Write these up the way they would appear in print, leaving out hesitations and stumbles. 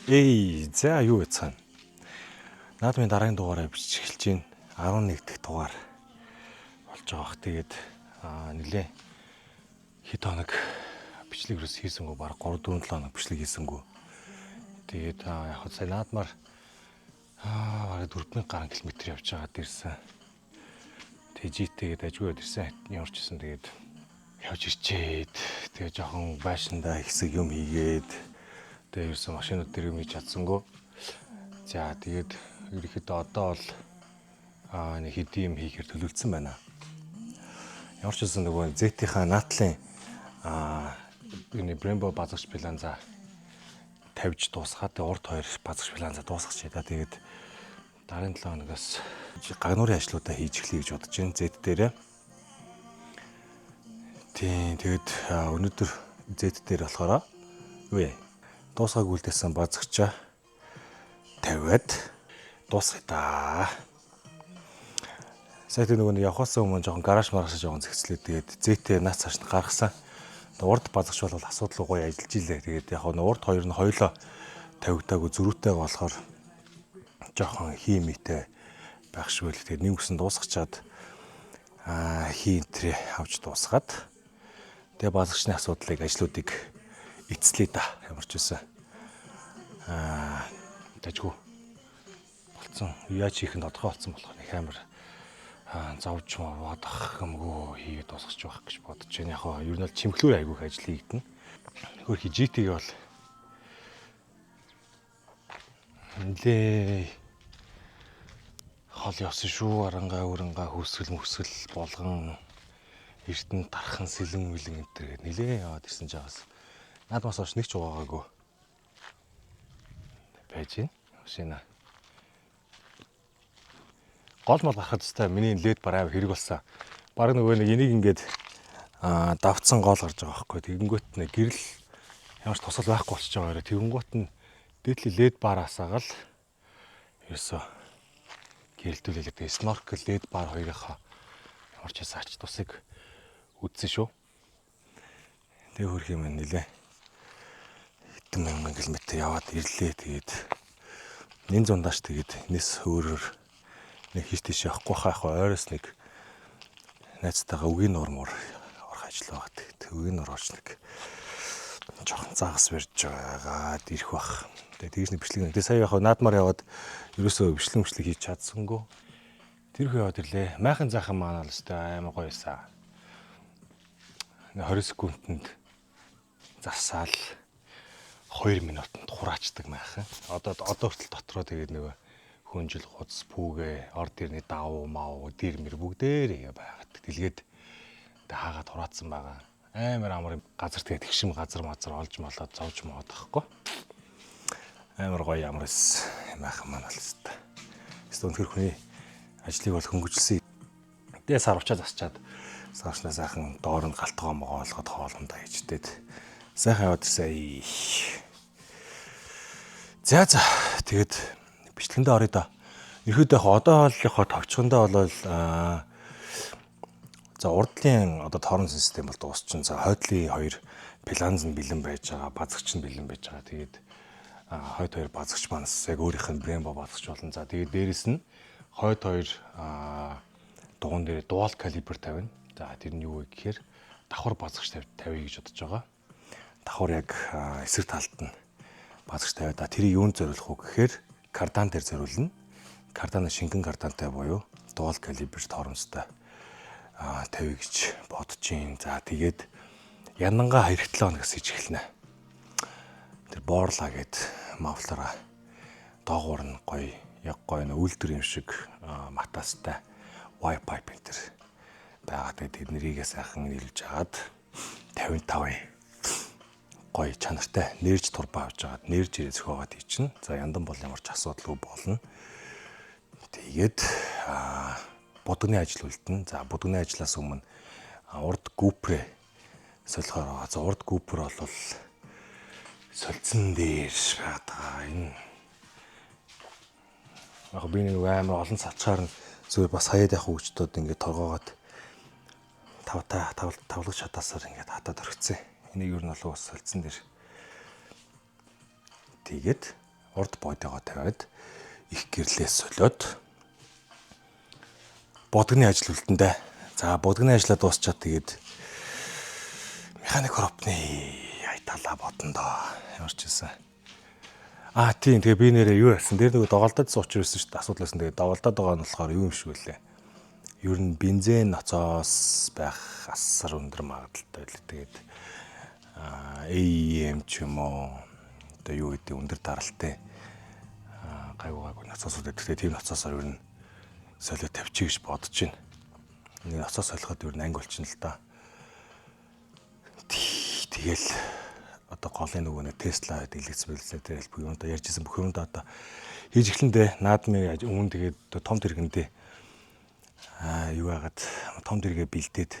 За юу яцхан. Наадмын дараагийн дугаараа бичих эхэлж байна. 11 дахь дугаар болж байгаа бох. Тэгээд нэлээ хэд хоног бичлэг ерөөс хийсэнгүү баг 3-4 хоног бичлэг хийсэнгүү. Тэгээд яг сая наадмаар баг 4000 гаруй километр явж байгаад ирсэн. Тэгээд жийтэйгээд ажгүй ирсэн. Ямарч ирсэн тэгээд явж ирчээд тэгээд жоохон байшиндаа хэсэг юм хийгээд тэгээд ерөөсөн машинууд дээр юм хийж чадсангүй. За тэгээд ерөнхийдөө одоо бол нэг хэдийн юм хийхээр төлөвлөсөн байна. Ямар ч үсэн нөгөө Z-ийнхаа наатлын энэ Brembo базагч баланза тавьж дуусгаад урд хоёр базагч баланза дуусгач яа. Тэгээд дараагийн 7 хоногоос гагнуурын ажлуудаа хийж эхлэе гэж бодож байна. Z дээрээ. Тийм тэгээд өнөөдөр Z дээр болохоор юу яа? Дуусгааг үлдээсэн базагчаа тавиад дуусгая да. Сая нөгөө явхаас өмнө жоохон гараж маргашаа жоохон зэгцлээ. Тэгээд Z-тэй наац цааш нь гаргасан. Урд базагч бол асуудал гоё ажиллаж илээ. Тэгээд яг нь урд хоёр нь хоёлоо тавигдаагүй зөрүүтэй болохоор жоохон хиймэтэй байх шиг байл. Тэгээд нэг үсэн дуусгачаад хийнтрээ авч дуусгаад тэгээд базагчны асуудлыг ажлуудыг эцлээ да. Ямар ч үсэн дажгүй болцсон. Яаж хийх нь тодорхой болсон болох нэг амар зовж модох юмгүй хийгээд дуусгаж байх гэж бодож байна. Яг нь ер нь бол чимхлүүр айгүйх ажил хийгдэн. Хөрхи GT-г бол нэлээ хол явсан шүү. Арангаа өрөнгө хүсгэл болгон эртэн тархан сэлэн мэлэн энэ төр нэлээ яваад ирсэн жагаас наадмаас хойш нэг ч угаагаагүй байж байна. Машина гол мал гарахад тест миний лед бараа хэрэг болсон. Бараг нөгөө нэг энийг ингээд давцсан гол гарч байгаа байхгүй. Тэгэнгүүт нэг гэрэл ямар ч тусал байхгүй болчихж байгаа. Тэгэнгүүт нь дээдли лед бараасаа гал ерөөсө гэрэлтүүлээд тэгээ сноркл лед бар хоёрынхаа ямар ч саач тусыг үдсэн шүү. Тэгээ хөрх юм нэлээ. Хэдэн мянган километр яваад ирлээ. Тэгээд нэн зундааш тэгээд энэс өөрөөр нэг хийж тийш явахгүй хаах ойроос нэг найзтайгаа үгийн нуурмор орох ажил байгаа. Тэгээд үгийн нуур орч нэг жоохон загас барьж байгаад ирэх бах. Тэгээд тэгж нэг бичлэг. Тэгээд сая яг наадмаар яваад ерөөсөө бичлэг хийж чадсангүй. Тэрхүү яваад ирлээ. Майхан заахан маань л өстэй амар гоё байсан. 20 секундэд зарсаал 2 минутанд хураачдаг майхан. Одоо хүртэл дотроо тэгээд нөгөө хүнжил хуц пүүгээ орд ирний давуу мав дэр мэр бүгдээрээ байгаад дэлгээд хаагаад хураацсан байгаа. Амар газар тэгээд тэгшим газар мазар олж молоод зовж моод тахгүй. Амар гоё ямарс майхан маань л өстэй. Өнөхөр хүний ажлыг бол хөнгөжлсөн. Тэгээ сарвчаа засчаад сарвчнаа сайхан доор нь галтгоо могоолгоод хоолундаа хийжтэд сайхан яваад ирсэн. За тэгээд бичлэгэндээ орё да. Ерөөдөө одоо хооллынхоо товчхондоо бол за урдлын одоо тоорон систем бол дуусчин. За хойдлын хоёр планз нь бэлэн байж байгаа, базагч нь бэлэн байж байгаа. Тэгээд хойд хоёр базагч манас яг өөрийнх нь Brembo базагч болно. За тэгээд дээрэс нь хойд хоёр дугуун дээр dual caliber тавина. За тэр нь юу вэ гэхээр давхар базагч тавья гэж бодож байгаа. Давхар яг эсрэг талд нь базагч тавиад тэрийг юунд зориулах вэ гэхээр кардан дээр зориулна. Карданы шингэн кардантай буюу dual caliber торомстой тавья гэж бодож юм. За тэгээд янангаа 2-7 хоногс хийж эхэлнэ. Тэр боорлаа гээд мафлараа доогуур нь гоё яг гоё үйлдвэр юм шиг матастай wire pipe энэ төр байгаа. Тэгээд нэрийгээ сайхан нийлж агаад 55 гоё чанартай нэрж турбаа авч агаад нэрж ирээ зөхөөгээд хийчихнэ. За яндан бол ямар ч асуудалгүй болно. Тэгээд будганы ажил үлдэнэ. За будганы ажлаас өмнө урд гүпрээ солихоор байгаа. За урд гүпр бол солилцсон дээр байгаа. Энэ яг би нэг амар олон цалчаар нь зүгээр бас хаяад явах хөвгчдүүд ингээд торгоогоод тавлагч хатаасаар ингээд хатаад орхицсан. Энийг юу нь бол бас солилцсон дээр. Тэгээд урд бодиогоо тавиад их гэрлээ солиод бодгоны ажил үлдэндээ. За бодгоны ажлаа дуусчаад тэгээд механик коробны айталаа бодно доо. Ямарч байсан. Тийм тэгээ би нэрээ юу ярьсан. Тэр нөгөө доголдоод сууч ирсэн шүү дээ. Асуудал байсан. Тэгээ доголдоод байгаа нь болохоор юу юм шиг үлээ. Ер нь бензин ноцоос байх асар өндөр магадaltaй байлаа. Тэгээд AEM ч юм уу одоо юу гэдэг өндөр даралтай гайгүй ноцоосууд гэдэг. Тийм ноцоосоор ер нь солио тавьчих гэж бодож байна. Нэг ноцоос солиход ер нь анги болчихно л да. Тэгэл одоо голын нөгөө нэг Tesla дэлгэцсэн байлээ. Тэгэл бүх юм одоо ярьжсэн бүх юм одоо хийж эхлэндээ наадмын өмнө тэгээд том тэргэндээ юу яагаад том тэргээ бэлдээд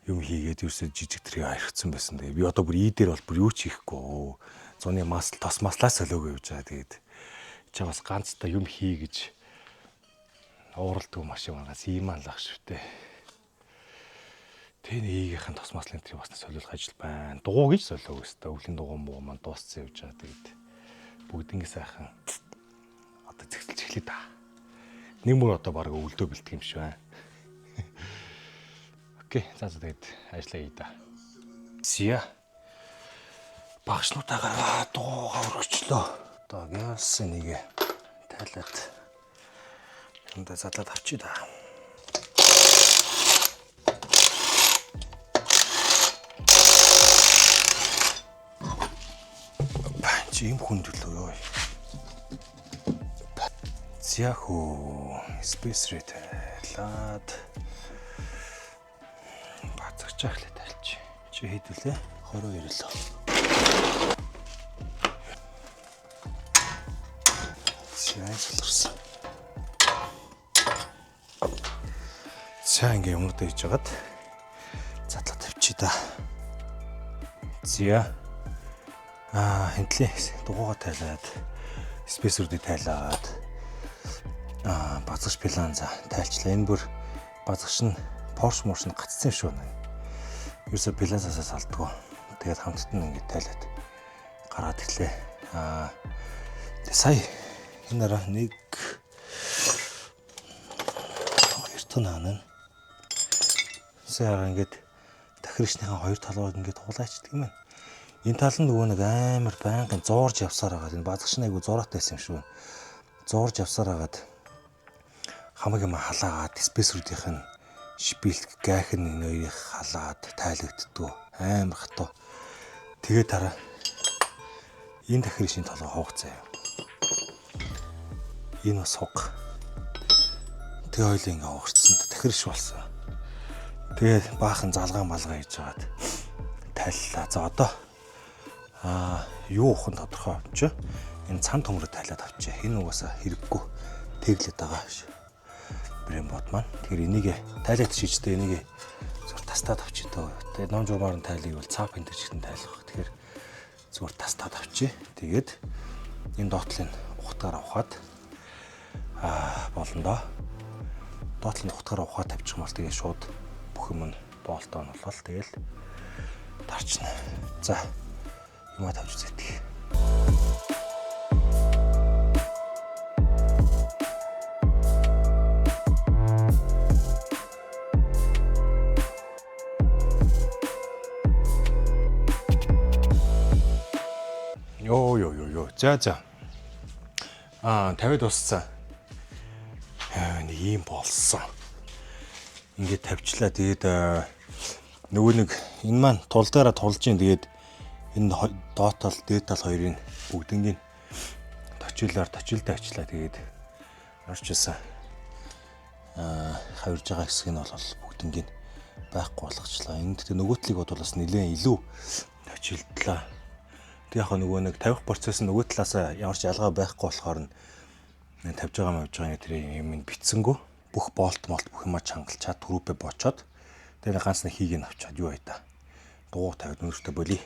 юм хийгээд ерөөсө жижиг тэргээ харигдсан байсан. Тэгээ би одоо бүр дээр бол бүр юу ч хийхгүй. Зуны тос маслаа солиог явж байгаа. Тэгээд чи бас ганц та юм хий гэж ууралдаг машин байгаас ийман л ах швтэ. Тэн ийгийнхэн тос маслын тэр бас солиулах ажил байна. Дугуй гэж солиог өстэй. Өвлийн дугуй муу маань дууссан явж байгаа. Тэгээд бүгднийг сайхан одоо зэгцэлж эхлэе да. Нэг мөр одоо баг өвлдөө бэлтгэх юм шиг байна. Окей, за тэгээд ажиллаа хий да. Сия. Багшнуудаагаа дугуйгаа өргөчлөө. Одоо газ нэгэ тайлаад юмдаа задлаад авчий да. Ийм хүндлөө ёо. Зяху спейс рэтэлад бацагчаах л тайлч. Чи хийдүүлээ 22 л. Сайн солирсон. Сайн ингээ юмнууд хийж хагаад задлаа тавьчий да. Зя хэнтлээ дугуйгаа тайлаад спейсруудыг тайлаад базгаш пиланза тайлчлаа. Энэ бүр базгаш нь Porsche моршин гацсан юм шүү. Ерөөсө пиланзасаа салдгүй. Тэгээд хамтд нь ингэ тайлаад гараад ирлээ. Тэгээ сая энэра нэг 2 тонн аа. Сая ингэж дахирчныхаа хоёр талууд ингэ туулаачдаг юм байна. Энэ тал нь нөгөө нэг амар байнгын зуурж явсаар байгаа. Энэ базгаш нь айгу зураатай байсан юм шүү. Зуурж явсаар хагаад хамаг юм халаагаад спейсруудынх нь шпилт гайх нь энэ хоёрыг халаад тайлагддгүү. Амар хатуу. Тэгээд дараа энэ дахирчийн толгой хуугцаа. Энэ бас хуг. Тэгээ хоёул ингээ уурцсан. Дахирч болсон. Тэгээд баахан залгаан малгай хийж хагаад тайллаа. За одоо юу ухын тодорхой авч энэ цан төмрөд тайлаад авчаа. Энэ угаасаа хэрэггүй тэглээд байгаа ш. Брембот маань. Тэгэхээр энийг тайлаад шийдтэй энийг зүгээр тастаад авчий дөө. Тэгээд ном журмаар нь тайлыг бол цаап энэ чигтэн тайлах. Тэгэхээр зүгээр тастаад авчий. Тэгээд энэ доотлын ухтгаар авахад болно доо. Доотлын ухтгаар авахад тавьчих юм бол тэгээд шууд бүх юм нь болтоо нь болол тэгэл тарчна. За юмаа тавьж үзээдгий. Йоо. За. Тавиад дууссан. Нэг юм болсон. Ингээд тавьчлаа. Тэгээд нөгөө нэг энэ маань тулдаараа тулж ийн. Тэгээд энэ доотал, дээдтал хоёрын бүгднийг точилдаа авчлаа. Тэгээд орчилсан. Хавирж байгаа хэсэг нь бол бүгднийг байхгүй болгочлаа. Энд тэгээд нөгөөтлийг бол бас нэлээд илүү точилдлаа. Тэг яг нөгөө нэг тавих процесс нь нөгөө талаас ямар ч ялгаа байхгүй болохоор нь тавьж байгаа тэр юм битсэнгүү бүх болт бүх юмаа чангалчаад түрүүпэ бочоод тэгээ ганц нэг хийг нь авчаад юу байта дугуй тавиад өнөртөө болий.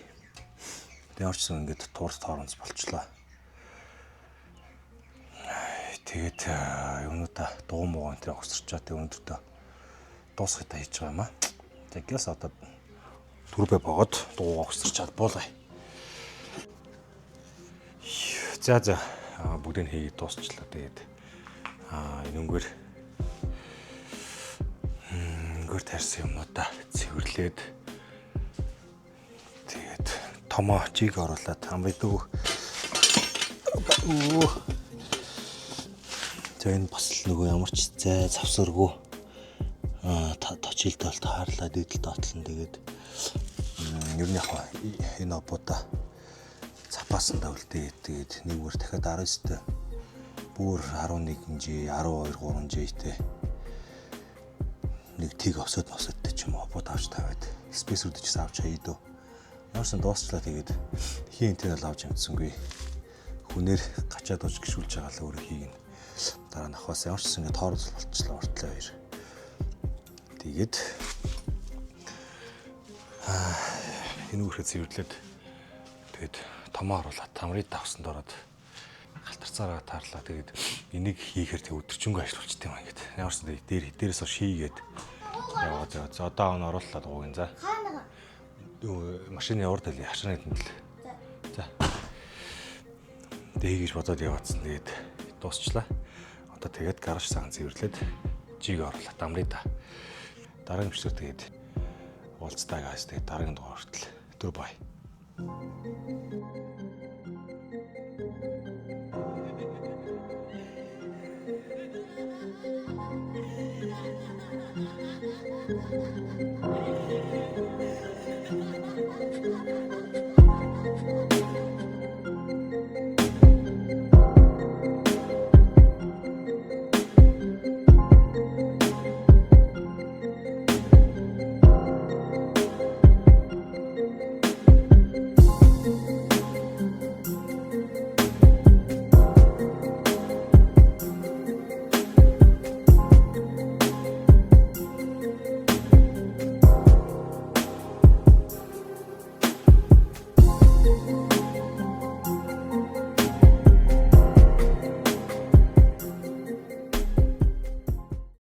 Тэгээ орчсон ингээд туурс торонц болчлоо. Тэгээд юмнуудаа дугуй мууган тэр огсорчаад тэгээ өнөртөө дуусгахтаа хийж байгаа юм аа. Тэгээс одоо түрүүпэ богоод дугуй огсорчаад буулгая. За бүгдийг хийгээд дуусчлаа. Тэгээд энэгээр тарьсан юмудаа цэвэрлээд тэгээд томоо жиг оруулаад амрыг дөө. Тэгээд бас л нөгөө ямар ч зай завсаргүй точилтой бол таарлаа дээдэл доотлон тэгээд ер нь яг энэ обода цапаасандаа үлдээ. Тэгээд нэгвэр дахиад 19-т бүр 11G 12 3G-тэй нэг тийг осодтой ч юм уу обод авч тавиад спейс үдчихсэн авч хаяа дөө. Ямарсан дуусчлаа. Тэгээд хийн энэ л авч юмцсангүй. Хүнээр гачаад ууж гişүүлж байгаа л өөрөө хийг нь дараа нь ахвас ямарсан ингэ тоорол болчихлоо уртлаа хоёр. Тэгээд энэ үрхэ цэвэрлээд тэгээд томоо оруулаад тамрыг давсан дороод галтарцаараа таарлаа. Тэгээд энийг хийхээр тэг өдөржингөө ажиллуулчих юм аа гэд. Ямарсан дээрээс хойш хийгээд яваа. За одоо он оруулаад гоогийн за. Машины урд хали хашааны тэмдэл. За. Дээгэж бодоод яваадсан. Тэгээд дуусчлаа. Одоо тэгээд гараж цагаан цэвэрлээд жиг оруулаад амрыг да. Дараагийн бичлэг тэгээд уулзтаа гайс. Тэгээд дараагийн дугаар хүртэл. Түр бай.